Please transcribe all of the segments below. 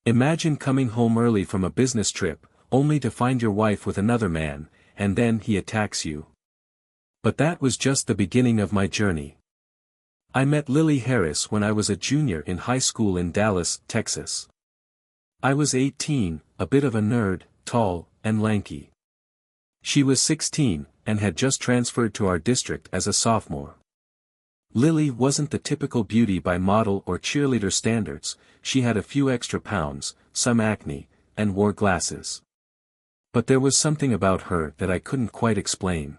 Imagine coming home early from a business trip, only to find your wife with another man, and then he attacks you. But that was just the beginning of my journey. I met Lily Harris when I was a junior in high school in Dallas, Texas. I was 18, a bit of a nerd, tall, and lanky. She was 16, and had just transferred to our district as a sophomore. Lily wasn't the typical beauty by model or cheerleader standards. She had a few extra pounds, some acne, and wore glasses. But there was something about her that I couldn't quite explain.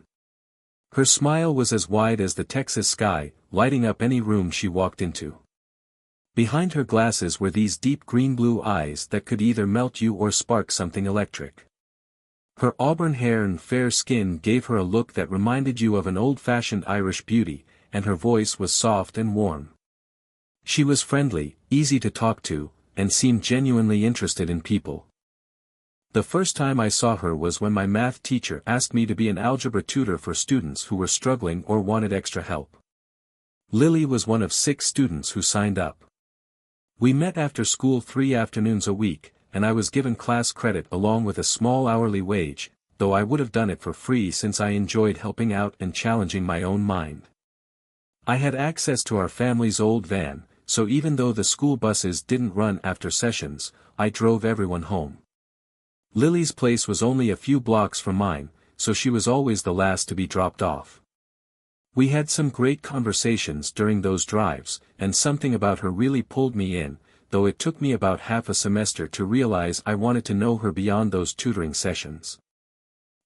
Her smile was as wide as the Texas sky, lighting up any room she walked into. Behind her glasses were these deep green-blue eyes that could either melt you or spark something electric. Her auburn hair and fair skin gave her a look that reminded you of an old-fashioned Irish beauty, and her voice was soft and warm. She was friendly, easy to talk to, and seemed genuinely interested in people. The first time I saw her was when my math teacher asked me to be an algebra tutor for students who were struggling or wanted extra help. Lily was one of 6 students who signed up. We met after school 3 afternoons a week, and I was given class credit along with a small hourly wage, though I would have done it for free since I enjoyed helping out and challenging my own mind. I had access to our family's old van, so even though the school buses didn't run after sessions, I drove everyone home. Lily's place was only a few blocks from mine, so she was always the last to be dropped off. We had some great conversations during those drives, and something about her really pulled me in, though it took me about half a semester to realize I wanted to know her beyond those tutoring sessions.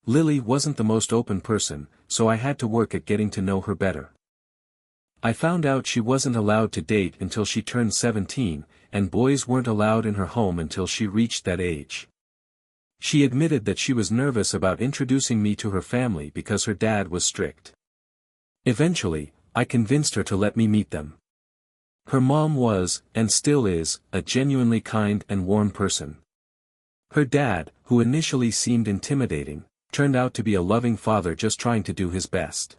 Lily wasn't the most open person, so I had to work at getting to know her better. I found out she wasn't allowed to date until she turned 17, and boys weren't allowed in her home until she reached that age. She admitted that she was nervous about introducing me to her family because her dad was strict. Eventually, I convinced her to let me meet them. Her mom was, and still is, a genuinely kind and warm person. Her dad, who initially seemed intimidating, turned out to be a loving father just trying to do his best.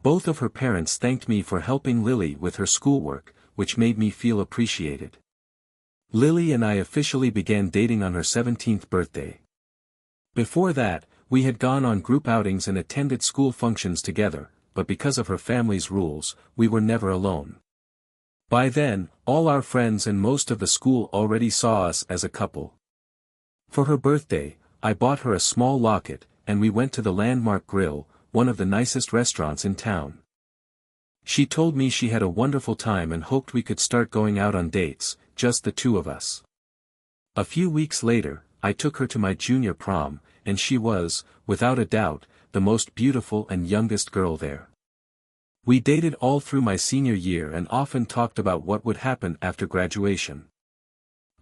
Both of her parents thanked me for helping Lily with her schoolwork, which made me feel appreciated. Lily and I officially began dating on her 17th birthday. Before that, we had gone on group outings and attended school functions together, but because of her family's rules, we were never alone. By then, all our friends and most of the school already saw us as a couple. For her birthday, I bought her a small locket, and we went to the Landmark Grill, one of the nicest restaurants in town. She told me she had a wonderful time and hoped we could start going out on dates, just the 2 of us. A few weeks later, I took her to my junior prom, and she was, without a doubt, the most beautiful and youngest girl there. We dated all through my senior year and often talked about what would happen after graduation.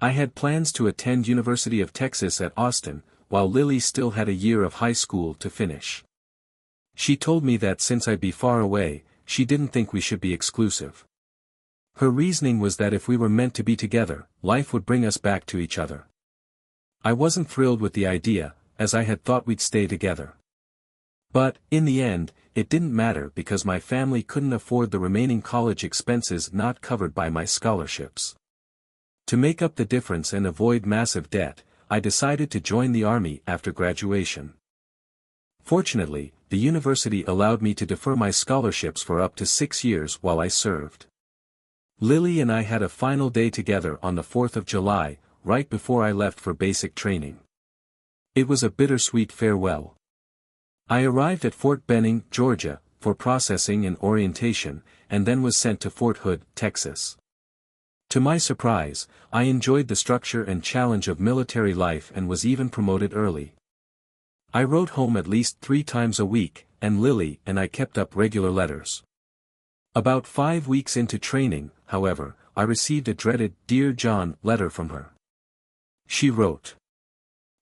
I had plans to attend University of Texas at Austin, while Lily still had a year of high school to finish. She told me that since I'd be far away, she didn't think we should be exclusive. Her reasoning was that if we were meant to be together, life would bring us back to each other. I wasn't thrilled with the idea, as I had thought we'd stay together. But, in the end, it didn't matter because my family couldn't afford the remaining college expenses not covered by my scholarships. To make up the difference and avoid massive debt, I decided to join the Army after graduation. Fortunately, the university allowed me to defer my scholarships for up to 6 years while I served. Lily and I had a final day together on the 4th of July, right before I left for basic training. It was a bittersweet farewell. I arrived at Fort Benning, Georgia, for processing and orientation, and then was sent to Fort Hood, Texas. To my surprise, I enjoyed the structure and challenge of military life and was even promoted early. I wrote home at least 3 times a week, and Lily and I kept up regular letters. About 5 weeks into training, however, I received a dreaded "Dear John" letter from her. She wrote,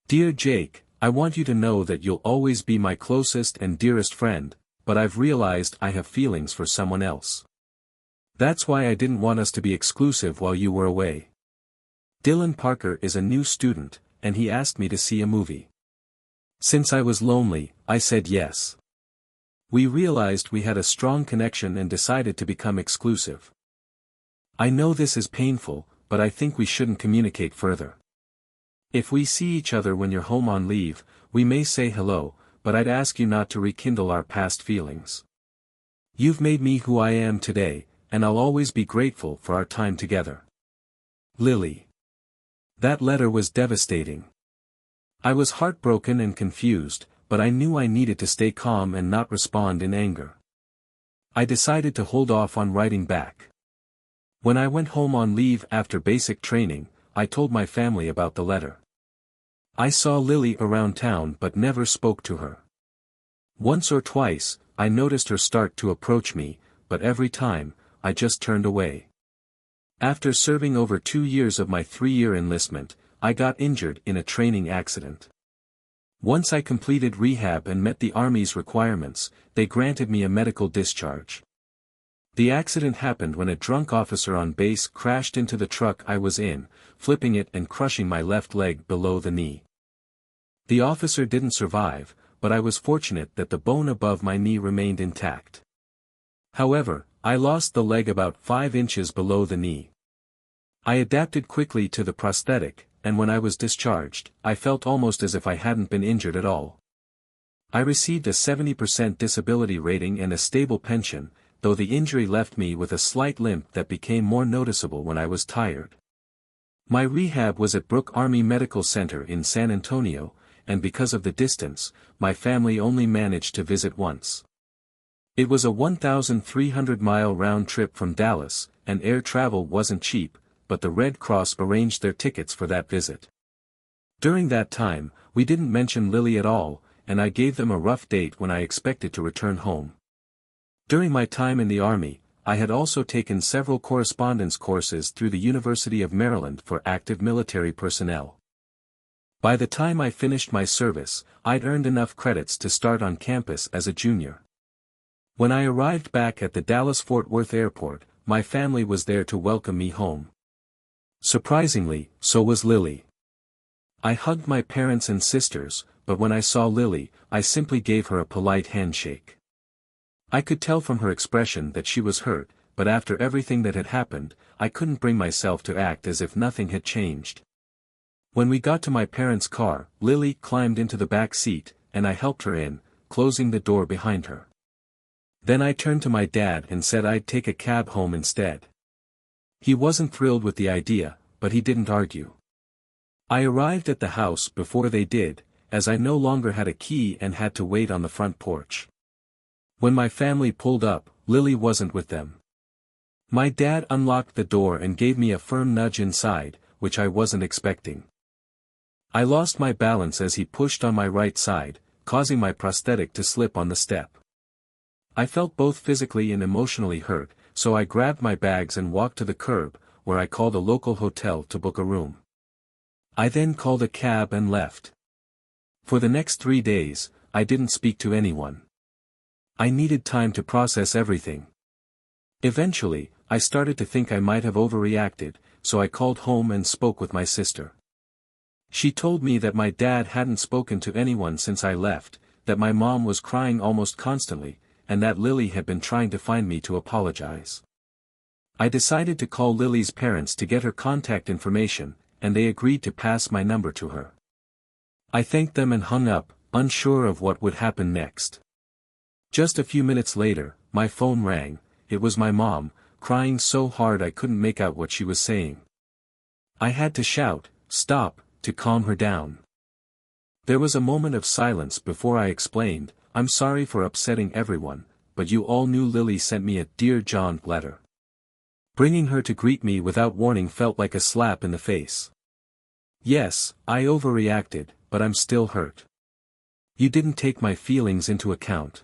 "Dear Jake, I want you to know that you'll always be my closest and dearest friend, but I've realized I have feelings for someone else. That's why I didn't want us to be exclusive while you were away. Dylan Parker is a new student, and he asked me to see a movie. Since I was lonely, I said yes. We realized we had a strong connection and decided to become exclusive. I know this is painful, but I think we shouldn't communicate further. If we see each other when you're home on leave, we may say hello, but I'd ask you not to rekindle our past feelings. You've made me who I am today, and I'll always be grateful for our time together. Lily. That letter was devastating. I was heartbroken and confused, but I knew I needed to stay calm and not respond in anger. I decided to hold off on writing back. When I went home on leave after basic training, I told my family about the letter. I saw Lily around town but never spoke to her. Once or twice, I noticed her start to approach me, but every time, I just turned away. After serving over 2 years of my 3-year enlistment, I got injured in a training accident. Once I completed rehab and met the Army's requirements, they granted me a medical discharge. The accident happened when a drunk officer on base crashed into the truck I was in, flipping it and crushing my left leg below the knee. The officer didn't survive, but I was fortunate that the bone above my knee remained intact. However, I lost the leg about 5 inches below the knee. I adapted quickly to the prosthetic, and when I was discharged, I felt almost as if I hadn't been injured at all. I received a 70% disability rating and a stable pension, though the injury left me with a slight limp that became more noticeable when I was tired. My rehab was at Brooke Army Medical Center in San Antonio, and because of the distance, my family only managed to visit once. It was a 1,300-mile round trip from Dallas, and air travel wasn't cheap, but the Red Cross arranged their tickets for that visit. During that time, we didn't mention Lily at all, and I gave them a rough date when I expected to return home. During my time in the Army, I had also taken several correspondence courses through the University of Maryland for active military personnel. By the time I finished my service, I'd earned enough credits to start on campus as a junior. When I arrived back at the Dallas-Fort Worth airport, my family was there to welcome me home. Surprisingly, so was Lily. I hugged my parents and sisters, but when I saw Lily, I simply gave her a polite handshake. I could tell from her expression that she was hurt, but after everything that had happened, I couldn't bring myself to act as if nothing had changed. When we got to my parents' car, Lily climbed into the back seat, and I helped her in, closing the door behind her. Then I turned to my dad and said I'd take a cab home instead. He wasn't thrilled with the idea, but he didn't argue. I arrived at the house before they did, as I no longer had a key and had to wait on the front porch. When my family pulled up, Lily wasn't with them. My dad unlocked the door and gave me a firm nudge inside, which I wasn't expecting. I lost my balance as he pushed on my right side, causing my prosthetic to slip on the step. I felt both physically and emotionally hurt, so I grabbed my bags and walked to the curb, where I called a local hotel to book a room. I then called a cab and left. For the next 3 days, I didn't speak to anyone. I needed time to process everything. Eventually, I started to think I might have overreacted, so I called home and spoke with my sister. She told me that my dad hadn't spoken to anyone since I left, that my mom was crying almost constantly, and that Lily had been trying to find me to apologize. I decided to call Lily's parents to get her contact information, and they agreed to pass my number to her. I thanked them and hung up, unsure of what would happen next. Just a few minutes later, my phone rang. It was my mom, crying so hard I couldn't make out what she was saying. I had to shout, "Stop," to calm her down. There was a moment of silence before I explained, "I'm sorry for upsetting everyone, but you all knew Lily sent me a Dear John letter." Bringing her to greet me without warning felt like a slap in the face. Yes, I overreacted, but I'm still hurt. You didn't take my feelings into account.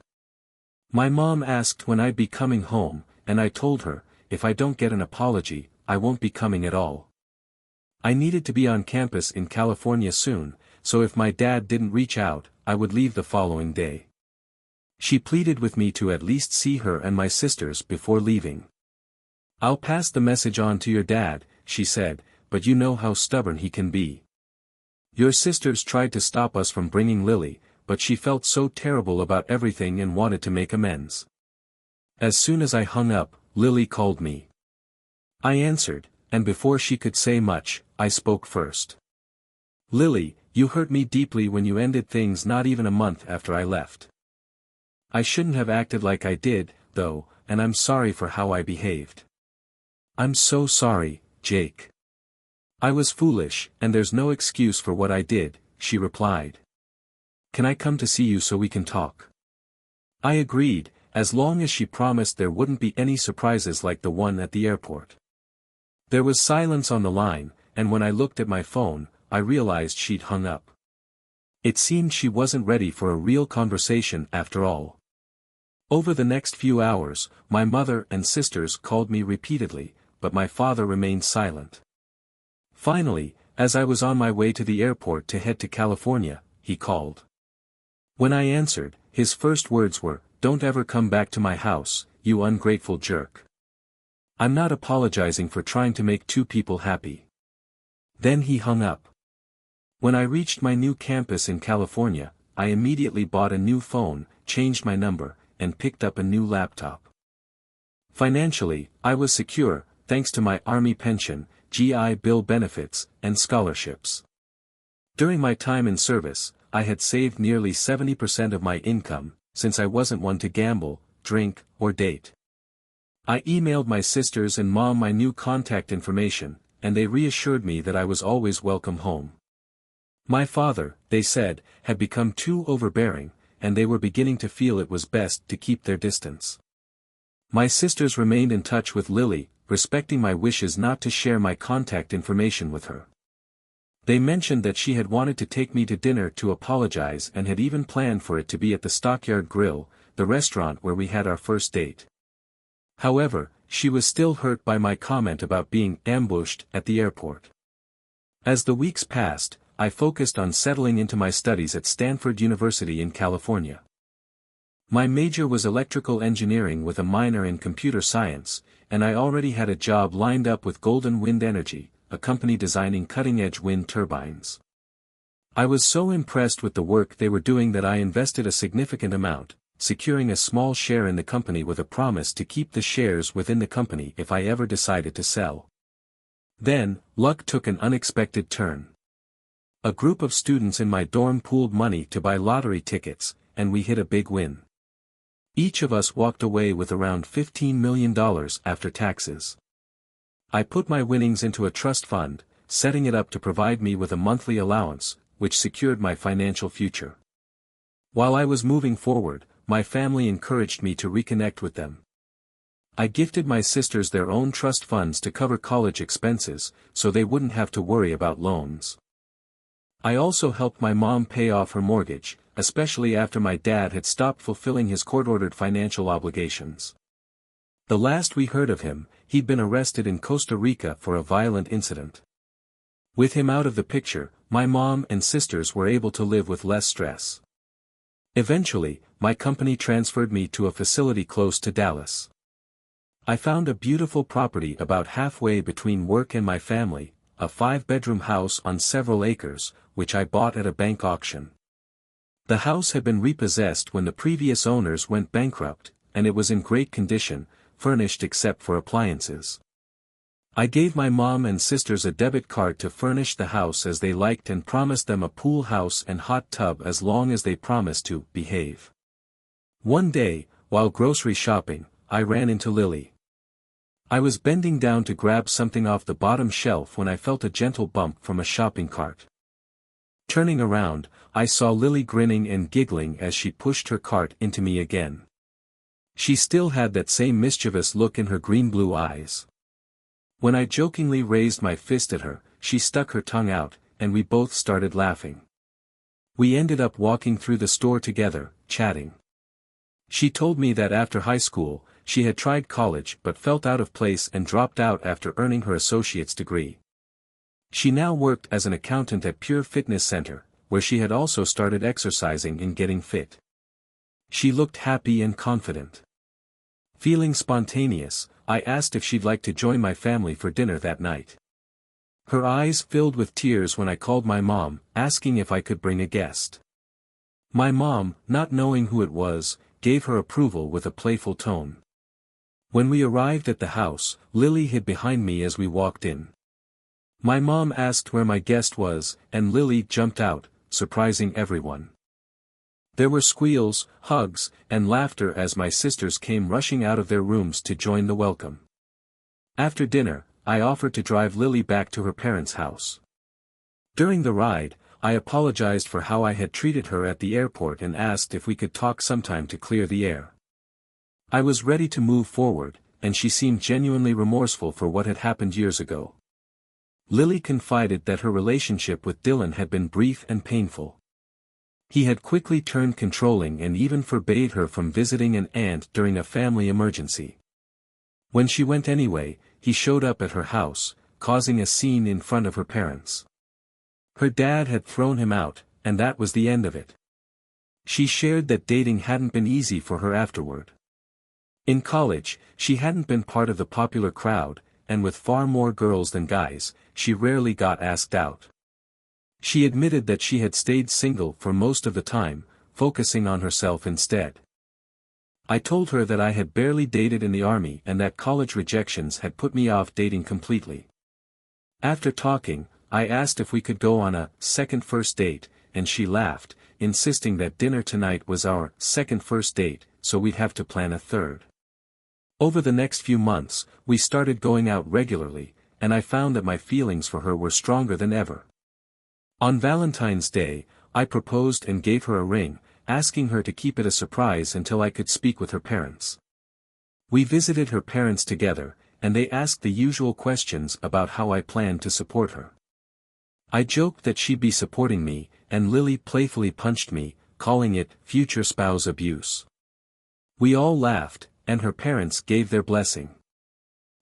My mom asked when I'd be coming home, and I told her, if I don't get an apology, I won't be coming at all. I needed to be on campus in California soon, so if my dad didn't reach out, I would leave the following day. She pleaded with me to at least see her and my sisters before leaving. "I'll pass the message on to your dad," she said, "but you know how stubborn he can be. Your sisters tried to stop us from bringing Lily, but she felt so terrible about everything and wanted to make amends." As soon as I hung up, Lily called me. I answered, and before she could say much, I spoke first. "Lily, you hurt me deeply when you ended things not even a month after I left. I shouldn't have acted like I did, though, and I'm sorry for how I behaved." "I'm so sorry, Jake. I was foolish, and there's no excuse for what I did," she replied. "Can I come to see you so we can talk?" I agreed, as long as she promised there wouldn't be any surprises like the one at the airport. There was silence on the line, and when I looked at my phone, I realized she'd hung up. It seemed she wasn't ready for a real conversation after all. Over the next few hours, my mother and sisters called me repeatedly, but my father remained silent. Finally, as I was on my way to the airport to head to California, he called. When I answered, his first words were, "Don't ever come back to my house, you ungrateful jerk. I'm not apologizing for trying to make two people happy." Then he hung up. When I reached my new campus in California, I immediately bought a new phone, changed my number, and picked up a new laptop. Financially, I was secure, thanks to my Army pension, GI Bill benefits, and scholarships. During my time in service, I had saved nearly 70% of my income, since I wasn't one to gamble, drink, or date. I emailed my sisters and mom my new contact information, and they reassured me that I was always welcome home. My father, they said, had become too overbearing, and they were beginning to feel it was best to keep their distance. My sisters remained in touch with Lily, respecting my wishes not to share my contact information with her. They mentioned that she had wanted to take me to dinner to apologize and had even planned for it to be at the Stockyard Grill, the restaurant where we had our first date. However, she was still hurt by my comment about being ambushed at the airport. As the weeks passed, I focused on settling into my studies at Stanford University in California. My major was electrical engineering with a minor in computer science, and I already had a job lined up with Golden Wind Energy, a company designing cutting-edge wind turbines. I was so impressed with the work they were doing that I invested a significant amount, securing a small share in the company with a promise to keep the shares within the company if I ever decided to sell. Then, luck took an unexpected turn. A group of students in my dorm pooled money to buy lottery tickets, and we hit a big win. Each of us walked away with around $15 million after taxes. I put my winnings into a trust fund, setting it up to provide me with a monthly allowance, which secured my financial future. While I was moving forward, my family encouraged me to reconnect with them. I gifted my sisters their own trust funds to cover college expenses, so they wouldn't have to worry about loans. I also helped my mom pay off her mortgage, especially after my dad had stopped fulfilling his court-ordered financial obligations. The last we heard of him, he'd been arrested in Costa Rica for a violent incident. With him out of the picture, my mom and sisters were able to live with less stress. Eventually, my company transferred me to a facility close to Dallas. I found a beautiful property about halfway between work and my family, a 5-bedroom house on several acres, which I bought at a bank auction. The house had been repossessed when the previous owners went bankrupt, and it was in great condition, furnished except for appliances. I gave my mom and sisters a debit card to furnish the house as they liked and promised them a pool house and hot tub as long as they promised to behave. One day, while grocery shopping, I ran into Lily. I was bending down to grab something off the bottom shelf when I felt a gentle bump from a shopping cart. Turning around, I saw Lily grinning and giggling as she pushed her cart into me again. She still had that same mischievous look in her green-blue eyes. When I jokingly raised my fist at her, she stuck her tongue out, and we both started laughing. We ended up walking through the store together, chatting. She told me that after high school, she had tried college but felt out of place and dropped out after earning her associate's degree. She now worked as an accountant at Pure Fitness Center, where she had also started exercising and getting fit. She looked happy and confident. Feeling spontaneous, I asked if she'd like to join my family for dinner that night. Her eyes filled with tears when I called my mom, asking if I could bring a guest. My mom, not knowing who it was, gave her approval with a playful tone. When we arrived at the house, Lily hid behind me as we walked in. My mom asked where my guest was, and Lily jumped out, surprising everyone. There were squeals, hugs, and laughter as my sisters came rushing out of their rooms to join the welcome. After dinner, I offered to drive Lily back to her parents' house. During the ride, I apologized for how I had treated her at the airport and asked if we could talk sometime to clear the air. I was ready to move forward, and she seemed genuinely remorseful for what had happened years ago. Lily confided that her relationship with Dylan had been brief and painful. He had quickly turned controlling and even forbade her from visiting an aunt during a family emergency. When she went anyway, he showed up at her house, causing a scene in front of her parents. Her dad had thrown him out, and that was the end of it. She shared that dating hadn't been easy for her afterward. In college, she hadn't been part of the popular crowd, and with far more girls than guys, she rarely got asked out. She admitted that she had stayed single for most of the time, focusing on herself instead. I told her that I had barely dated in the army and that college rejections had put me off dating completely. After talking, I asked if we could go on a second first date, and she laughed, insisting that dinner tonight was our second first date, so we'd have to plan a third. Over the next few months, we started going out regularly, and I found that my feelings for her were stronger than ever. On Valentine's Day, I proposed and gave her a ring, asking her to keep it a surprise until I could speak with her parents. We visited her parents together, and they asked the usual questions about how I planned to support her. I joked that she'd be supporting me, and Lily playfully punched me, calling it future spouse abuse. We all laughed, and her parents gave their blessing.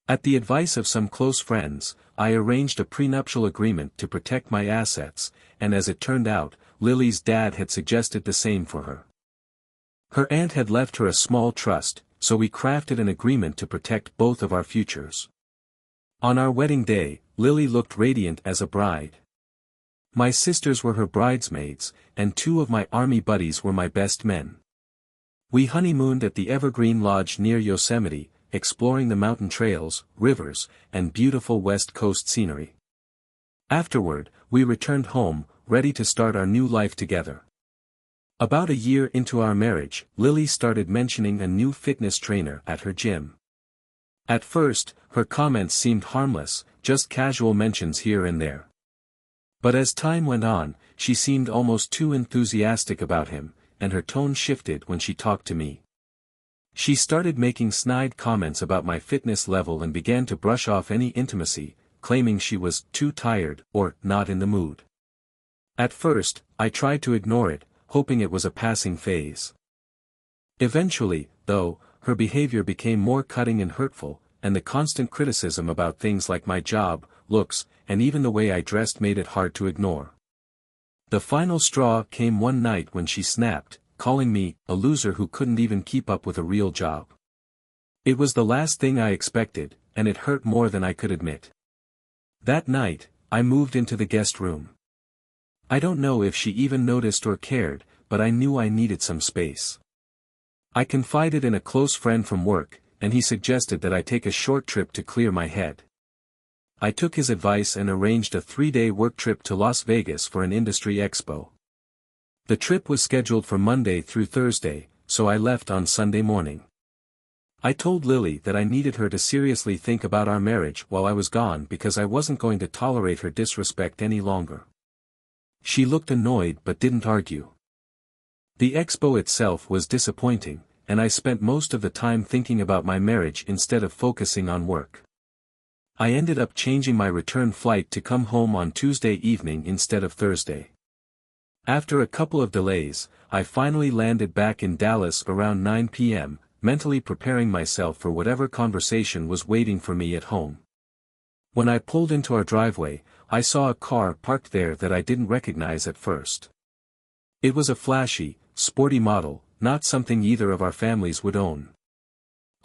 At the advice of some close friends, I arranged a prenuptial agreement to protect my assets, and as it turned out, Lily's dad had suggested the same for her. Her aunt had left her a small trust, so we crafted an agreement to protect both of our futures. On our wedding day, Lily looked radiant as a bride. My sisters were her bridesmaids, and two of my army buddies were my best men. We honeymooned at the Evergreen Lodge near Yosemite, exploring the mountain trails, rivers, and beautiful West Coast scenery. Afterward, we returned home, ready to start our new life together. About a year into our marriage, Lily started mentioning a new fitness trainer at her gym. At first, her comments seemed harmless, just casual mentions here and there. But as time went on, she seemed almost too enthusiastic about him, and her tone shifted when she talked to me. She started making snide comments about my fitness level and began to brush off any intimacy, claiming she was too tired or not in the mood. At first, I tried to ignore it, hoping it was a passing phase. Eventually, though, her behavior became more cutting and hurtful, and the constant criticism about things like my job, looks, and even the way I dressed made it hard to ignore. The final straw came one night when she snapped, calling me a loser who couldn't even keep up with a real job. It was the last thing I expected, and it hurt more than I could admit. That night, I moved into the guest room. I don't know if she even noticed or cared, but I knew I needed some space. I confided in a close friend from work, and he suggested that I take a short trip to clear my head. I took his advice and arranged a 3-day work trip to Las Vegas for an industry expo. The trip was scheduled for Monday through Thursday, so I left on Sunday morning. I told Lily that I needed her to seriously think about our marriage while I was gone because I wasn't going to tolerate her disrespect any longer. She looked annoyed but didn't argue. The expo itself was disappointing, and I spent most of the time thinking about my marriage instead of focusing on work. I ended up changing my return flight to come home on Tuesday evening instead of Thursday. After a couple of delays, I finally landed back in Dallas around 9 p.m., mentally preparing myself for whatever conversation was waiting for me at home. When I pulled into our driveway, I saw a car parked there that I didn't recognize at first. It was a flashy, sporty model, not something either of our families would own.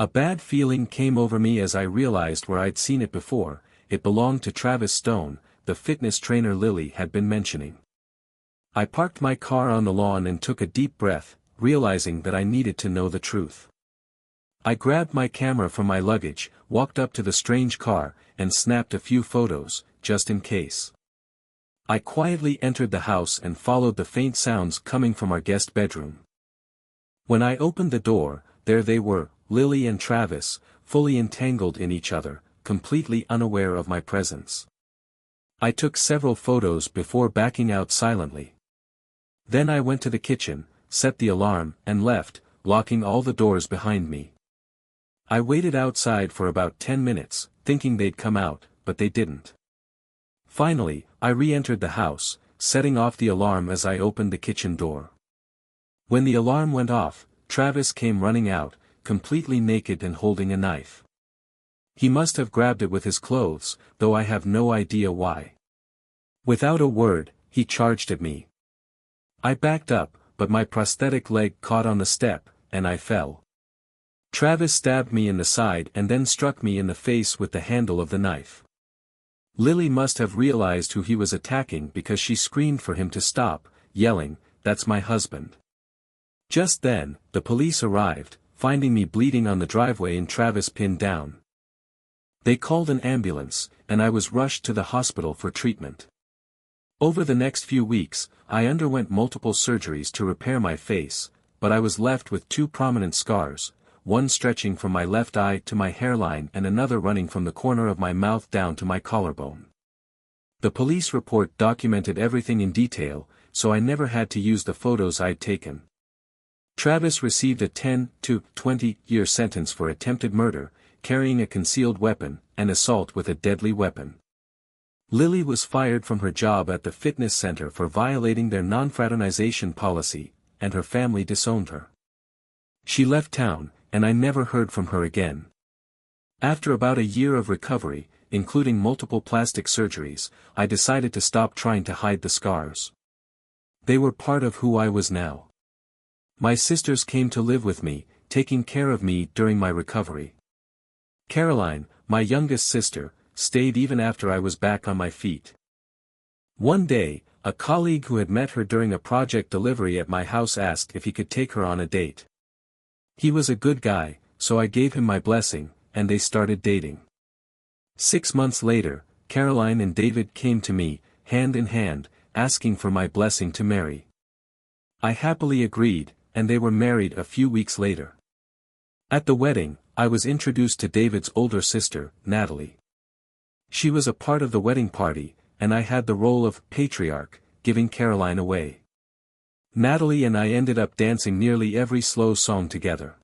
A bad feeling came over me as I realized where I'd seen it before. It belonged to Travis Stone, the fitness trainer Lily had been mentioning. I parked my car on the lawn and took a deep breath, realizing that I needed to know the truth. I grabbed my camera from my luggage, walked up to the strange car, and snapped a few photos, just in case. I quietly entered the house and followed the faint sounds coming from our guest bedroom. When I opened the door, there they were, Lily and Travis, fully entangled in each other, completely unaware of my presence. I took several photos before backing out silently. Then I went to the kitchen, set the alarm, and left, locking all the doors behind me. I waited outside for about 10 minutes, thinking they'd come out, but they didn't. Finally, I re-entered the house, setting off the alarm as I opened the kitchen door. When the alarm went off, Travis came running out, completely naked and holding a knife. He must have grabbed it with his clothes, though I have no idea why. Without a word, he charged at me. I backed up, but my prosthetic leg caught on the step, and I fell. Travis stabbed me in the side and then struck me in the face with the handle of the knife. Lily must have realized who he was attacking because she screamed for him to stop, yelling, "That's my husband." Just then, the police arrived, finding me bleeding on the driveway and Travis pinned down. They called an ambulance, and I was rushed to the hospital for treatment. Over the next few weeks, I underwent multiple surgeries to repair my face, but I was left with two prominent scars, one stretching from my left eye to my hairline and another running from the corner of my mouth down to my collarbone. The police report documented everything in detail, so I never had to use the photos I'd taken. Travis received a 10 to 20-year sentence for attempted murder, carrying a concealed weapon, and assault with a deadly weapon. Lily was fired from her job at the fitness center for violating their non-fraternization policy, and her family disowned her. She left town, and I never heard from her again. After about a year of recovery, including multiple plastic surgeries, I decided to stop trying to hide the scars. They were part of who I was now. My sisters came to live with me, taking care of me during my recovery. Caroline, my youngest sister, stayed even after I was back on my feet. One day, a colleague who had met her during a project delivery at my house asked if he could take her on a date. He was a good guy, so I gave him my blessing, and they started dating. 6 months later, Caroline and David came to me, hand in hand, asking for my blessing to marry. I happily agreed, and they were married a few weeks later. At the wedding, I was introduced to David's older sister, Natalie. She was a part of the wedding party, and I had the role of patriarch, giving Caroline away. Natalie and I ended up dancing nearly every slow song together.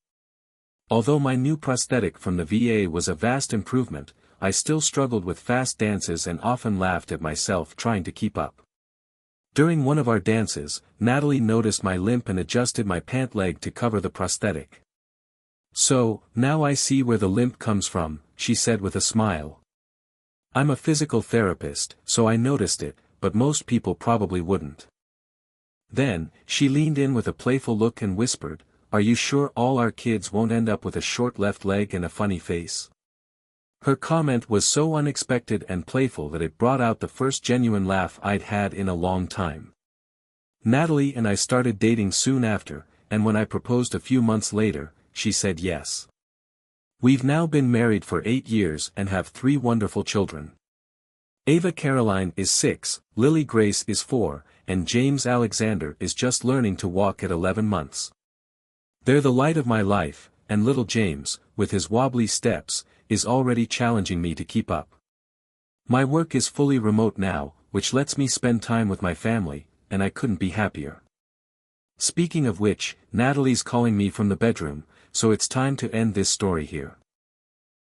Although my new prosthetic from the VA was a vast improvement, I still struggled with fast dances and often laughed at myself trying to keep up. During one of our dances, Natalie noticed my limp and adjusted my pant leg to cover the prosthetic. "So, now I see where the limp comes from," she said with a smile. I'm a physical therapist, so I noticed it, but most people probably wouldn't. Then, she leaned in with a playful look and whispered, "Are you sure all our kids won't end up with a short left leg and a funny face?" Her comment was so unexpected and playful that it brought out the first genuine laugh I'd had in a long time. Natalie and I started dating soon after, and when I proposed a few months later, she said yes. We've now been married for 8 years and have 3 wonderful children. Ava Caroline is 6, Lily Grace is 4, and James Alexander is just learning to walk at 11 months. They're the light of my life, and little James, with his wobbly steps, is already challenging me to keep up. My work is fully remote now, which lets me spend time with my family, and I couldn't be happier. Speaking of which, Natalie's calling me from the bedroom, so it's time to end this story here.